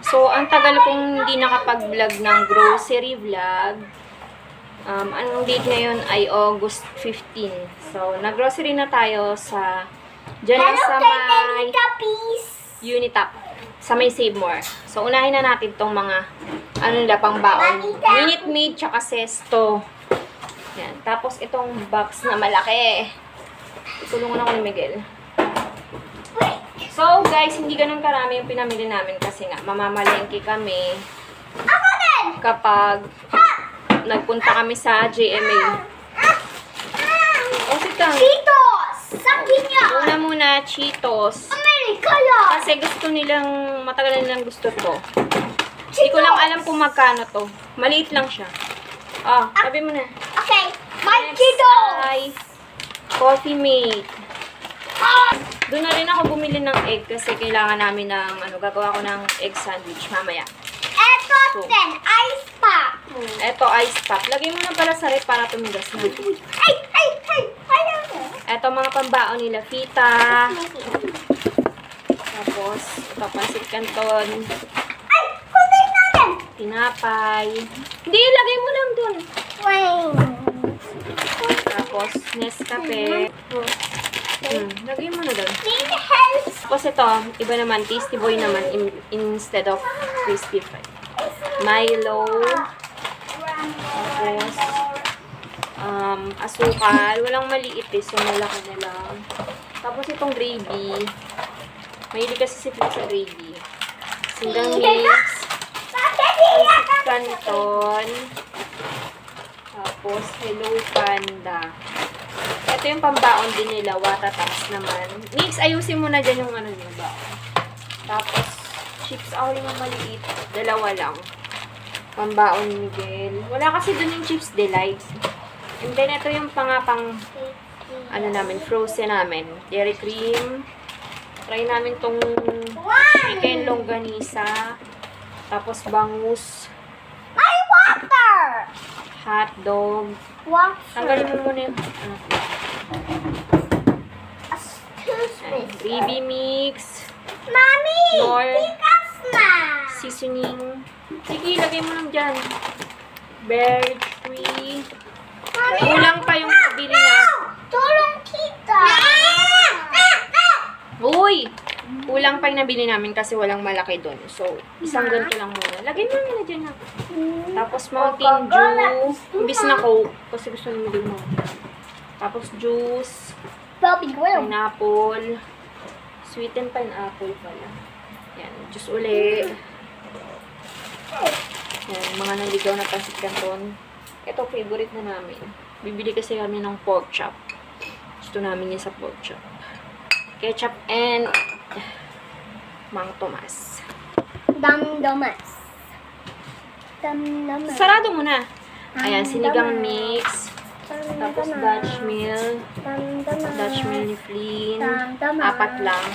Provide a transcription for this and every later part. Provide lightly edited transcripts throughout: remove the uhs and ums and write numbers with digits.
So, ang tagal kong hindi nakapag-vlog ng grocery vlog. Anong date ngayon ay August 15. So, nag-grocery na tayo sa dyan lang sa may Unitap. Sa may Save More. So, unahin na natin tong mga ano nila pang baon. Minute Maid tsaka Sesto. Yan. Tapos, itong box na malaki. Tulungan ako ni Miguel. So, guys, hindi ganun karami yung pinamili namin kasi nga, mamamalengke kami kapag nagpunta kami sa JMA. O, sita. Cheetos! Sakin niya! Una muna, Cheetos. America yan! Kasi gusto nilang, matagal na nilang gusto to. Hindi ko lang alam kung magkano to. Maliit lang siya. Sabi mo na. Okay, my Next Cheetos! ay Coffee Mate. Doon na rin ako bumili ng egg kasi kailangan namin ng, gagawa ko ng egg sandwich mamaya. Eto din, ice pack. Eto, ice pack. Lagay mo na pala sa rep para tumigas na. Ay! Eto, mga pambaon nila. Fita. Tapos, ito, pansit canton. Ay! Kunti natin! Tinapay. Hindi, lagay mo lang dun. Tapos, Nescafe. Lagay mo na dun. Tapos ito, iba naman, Tasty Boy naman instead of Crispy Fry. Milo. Tapos, asukal. Walang maliit eh, so malaki na lang. Tapos itong gravy. Mahilig kasi si Flip sa gravy. Singgang mix. Canton. Tapos, Hello Panda. Ito yung pambaon din nila, Watataps naman. Mix, ayusin mo na dyan yung ano nyo ba. Tapos, chips ako yung maliit. Dalawa lang. Pambaon ni Miguel. Wala kasi dun yung Chips Delight. And then, ito yung ano namin, frozen namin. Dairy cream. Try namin tong chicken longganisa. Tapos, bangus. My water! Hotdog. Water. Tanggalin mo muna yung Excuse me. gravy mix. Mommy! More Tikas na! seasoning. Sige, lagay mo lang dyan. Berry tree. Mommy! Kulang pa yung nabili na. Tulong kita! Uy! Kulang pa yung nabili namin kasi walang malaki doon. So, isang ganito lang muna. Lagay mo na dyan na. Tapos, Mountain Dew. Imbis na Coke. Kasi gusto namin din mo. Tapos, juice. Bobby Grill. Pineapple. Sweetened pineapple pala. Yan. Juice uli. Yan. Mga naligaw na pansit canton. Ito, favorite na namin. Bibili kasi kami ng pork chop. Gusto namin yan sa pork chop. Ketchup and Mang Tomas. Damdamas. Sarado mo na. Ayan, sinigang mix. Tapos Dutch mill. Dutch mill ni Flynn. 4 lang.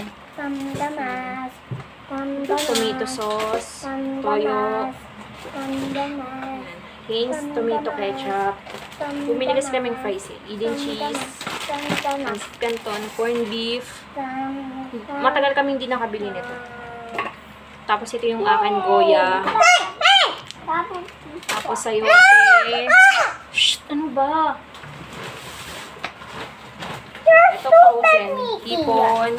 Tomato sauce. Toyo. Heinz tomato ketchup. Bumili kasi kaming fries eh. Eden cheese. Pansit canton. Corned beef. Matagal kaming hindi nakabili nito. Tapos ito yung akin goya. Tapos sayote. Shh! Ano ba? Ito frozen. Hipon.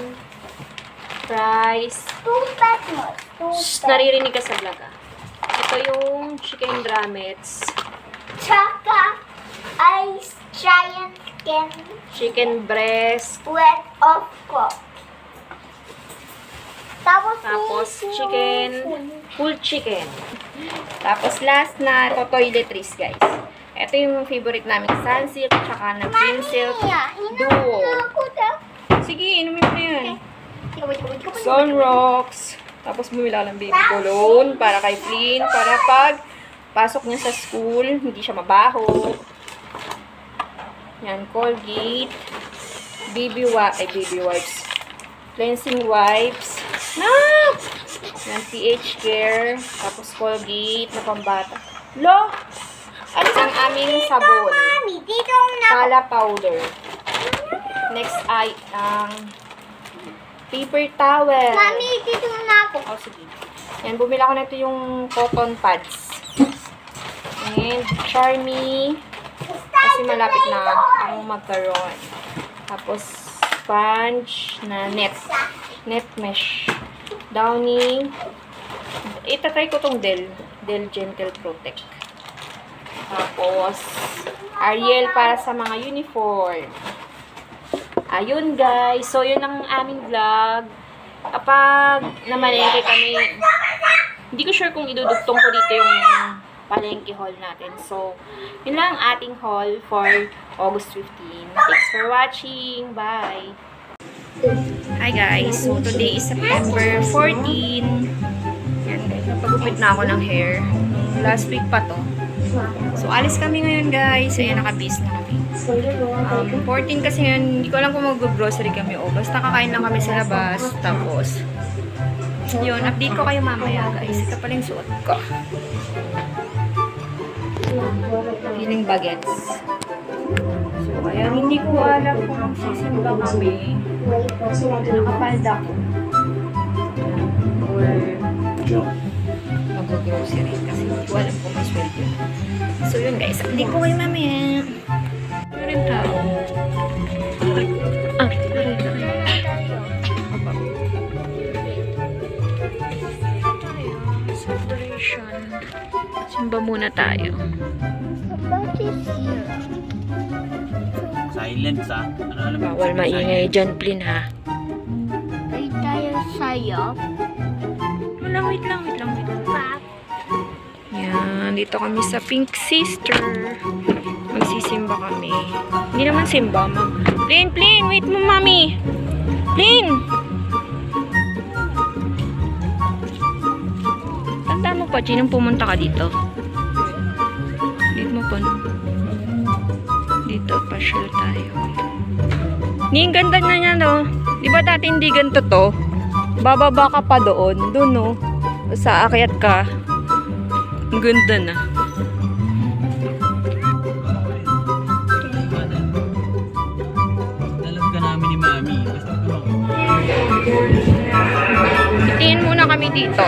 Fries. Shh! Naririnig ka sa vlog ah. Ito yung chicken drumettes. Tsaka ice giant skin Chicken breast. wet of coke. Tapos chicken. Full chicken. Tapos last na ito toiletries guys. Ito yung favorite namin. Sunsilk tsaka na Green Silk Duo. Sige, inumin mo na yan. Sunrocks. Tapos bumila lang baby cologne para kay Flynn. Para pag pasok niya sa school, hindi siya mabaho. Yan, Colgate. Baby wipes. Cleansing wipes. Yan, PH Care. Tapos Colgate na pambata. Lo! At ang aming sabon. Mami, dito na. Kala powder. Next ay ang paper towel. Mami, dito na ako. Oh, sige. Yan, bumili ako nito yung cotton pads. And Charmy. Kasi malapit na akong magkaroon. Tapos, sponge na net mesh. Downy. Itatry ko tong Del Gentle Protect. Tapos, Ariel para sa mga uniform. Ayun guys. So, yun ang aming vlog. Kapag namalengke kami, hindi ko sure kung idudugtong ko dito yung palengke haul natin. So, yun lang ang ating haul for August 15. Thanks for watching. Bye! Hi guys! So, today is September 14. Yan guys, napagupit na ako ng hair. Last week pa to. So, alis kami ngayon guys. Ayan, nakabis na kami. 14 kasi ngayon, hindi ko alam kung mag-grocery kami o. Basta kakain lang kami sa labas. Tapos, yun, update ko kayo mamaya guys. Ito pala yung suot ko. Feeling bagets. So, kaya hindi ko alam kung sisimba kami. Nakapalda ko. Or mag-grocery kasi hindi ko alam kung may sweldo. So, yun guys. Update ko kayo mamaya. Ano rin tao? Ah, celebration. Simba muna tayo. Silence ah. Ano alam mo? Bawal maingay dyan, Plin ha. Ay tayo sa'yo. Wait lang. Yan, dito kami sa Pink Sister. Magsisimba kami. Hindi naman simba, ma'am. Plin, wait mo, mami. Plin! Tanda mo pa, Chinong pumunta ka dito. Dito mo pa, no? Dito, pasyal tayo. Ni, ang ganda na niya, no? Di ba dati hindi ganito to? Bababa ka pa doon. Doon, no? Sa akyat ka. Ang ganda na. Dalag ka namin ni Mami. Basta ko. Itiin muna kami dito.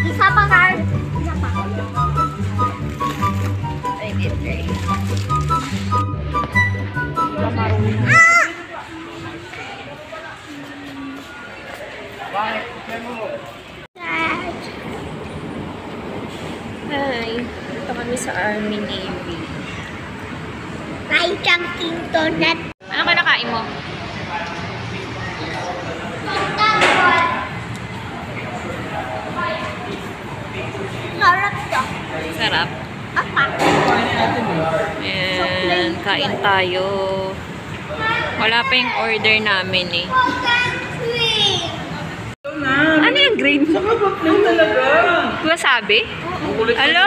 Isa pa card. I did great. Hi. Dito kami sa Army Navy. May chunking donut. Ano ka nakain mo? Sarap to. Sarap. Apa? Ayan, kain tayo. Wala pa yung order namin eh. Ano yung green? Wasabi? Hello?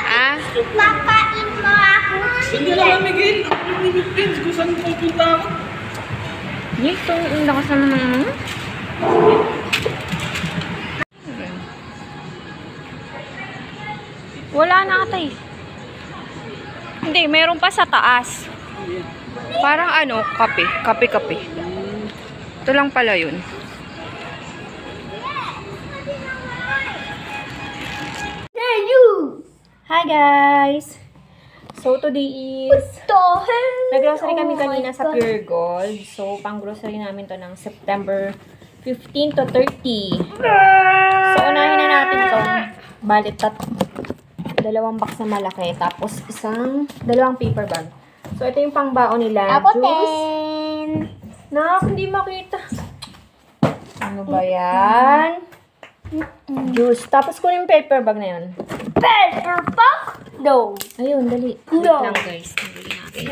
Ah? Papain mo ako. Hindi lang kami, Gil. Ako lang ni Pins. Kung saan pupunta ako. Ito, ang lakas naman ng ano? Wala na ata eh. Hindi, meron pa sa taas. Parang ano, kape. Kape. Ito lang pala yun. Hey, you! Hi guys! So today is... Nag-grocery kami kanina sa Pure Gold. So, pang-grocery namin to ng September 15 to 30. So, unahin na natin itong balit dalawang box na malaki. Tapos, dalawang paper bag. So, ito yung pangbaon nila. Ako Juice. Nak, hindi makita. Ano ba yan? Juice. Tapos, kunin yung paper bag na yun. Paper bag? No. Ayun, dali. Wait No. lang guys. Dali natin.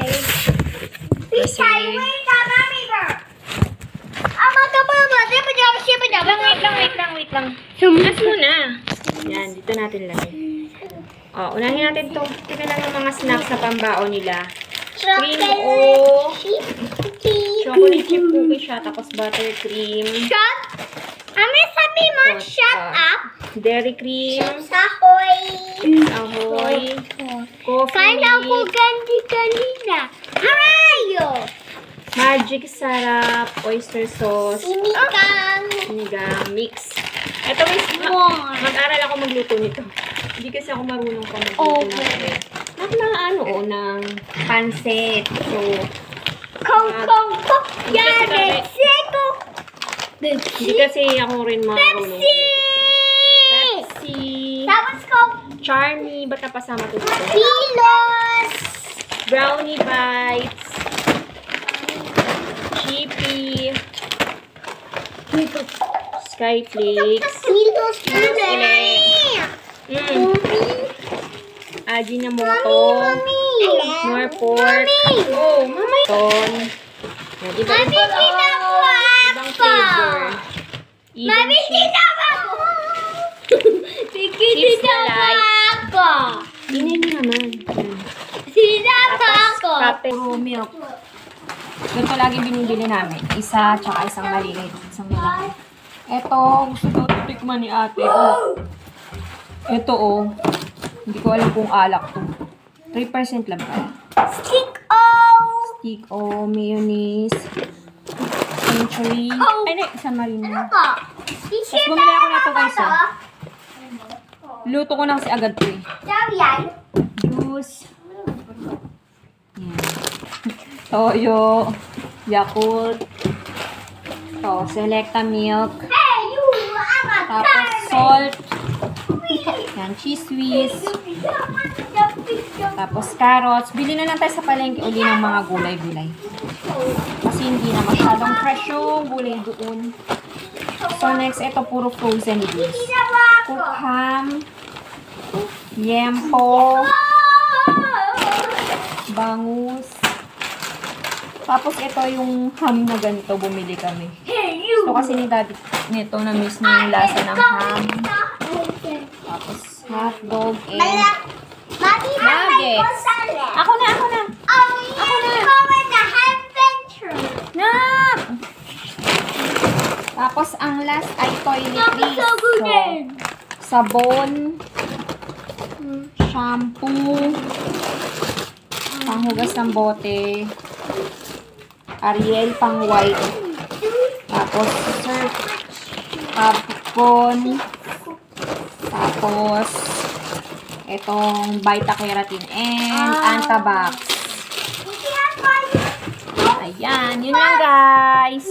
This time, wait the mommy bird. Wait lang. Sumas muna. Yan, dito natin lagay. O, unahin natin ito. Tignan lang yung mga snacks na pambao nila. Cream o chocolate chip cookie siya. Tapos buttercream. Shut. Sabi mo, shut up. Dairy cream. Sahoy. Ahoy. Coffee. Kala ko ganti kanina. Aray! Mayo. Magic sarap, oyster sauce, Sinigang. sinigang, mix. Ito guys, mag-aral ako magluto nito. Hindi kasi ako marunong pa magluto Okay. ng pansit. So, Kong. Yan, Mexico. hindi kasi ako rin marunong. Pepsi. Tapos Coke. Charmy, ba't napasama to dito? Kilos. Brownie bites. Chippy. Skyflakes. Kilos Ajinomoto. More pork. Oh, mama. Ton. Iba-ibang flavor. Even Mami, cheese. tita ako. Chips na light. ako. Hindi naman. Tita Tapos, ako. kape, milk. Ganito lagi binibili namin. Isa, tsaka isang maliit. Isang malaki. Ito, gusto daw tikman ni ate. Oh. Ito, oh. Hindi ko alam kung alak to. 3% lang ba? Stick, oh, mayonnaise. Century. Ay, na, isang marina. Tapos bumili ako nito guys, oh. Luto ko na kasi agad to eh. Juice. Yan. Toyo. Yakult. To, Selecta milk. Tapos salt. Yan, cheese whiz. Tapos carrots. Bili na lang tayo sa palengke uli ng mga gulay-gulay. Kasi hindi na masyadong fresh yung gulay doon. So next, ito puro frozen goods. Cook ham. Yempo. Bangus. Tapos ito yung ham na ganito, bumili kami. Gusto kasi ni daddy nito na miss niya yung lasa ng ham. Tapos hotdog and nuggets. Ako na. Na! Tapos ang last ay toiletries. So, sabon, shampoo, panghugas ng bote, Ariel pang white, tapos surf, popcorn, tapos itong beta-carotene and Antabac. Ayan, yun lang guys.